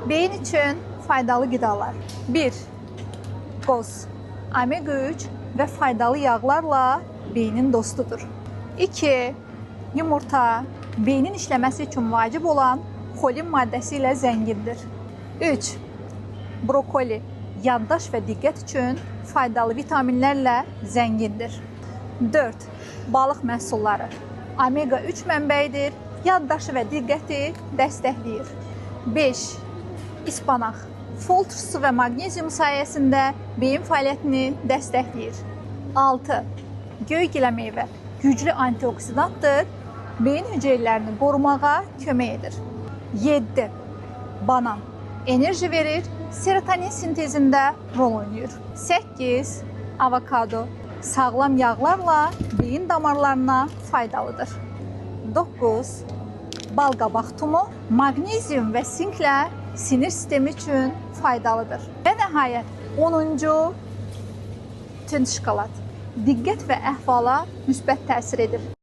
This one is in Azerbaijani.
Beyin üçün faydalı qidalar. 1. Qoz, omega 3 və faydalı yağlarla beynin dostudur. 2. Yumurta, beynin işləməsi üçün vacib olan xolin maddəsi ilə zəngindir. 3. Brokoli, yaddaş və diqqət üçün faydalı vitaminlərlə zəngindir. 4. Balıq məhsulları, omega 3 mənbəyidir, yaddaşı və diqqəti dəstəkləyir. 5. İspanaq, fol turşusu və maqnezium sayəsində beyin fəaliyyətini dəstəkləyir. 6. Göy-gilə meyvə, güclü antioksidantdır, beyin hüceyrələrini qorumağa kömək edir. 7. Banan, enerji verir, serotonin sintezində rol oynayır. 8. Avokado, sağlam yağlarla beyin damarlarına faydalıdır. 9. Balqabaq tumu, maqnezium və sinklə sinir sistemi üçün faydalıdır. Və nəhayət 10-cu tünd şokolad, diqqət və əhvala müsbət təsir edir.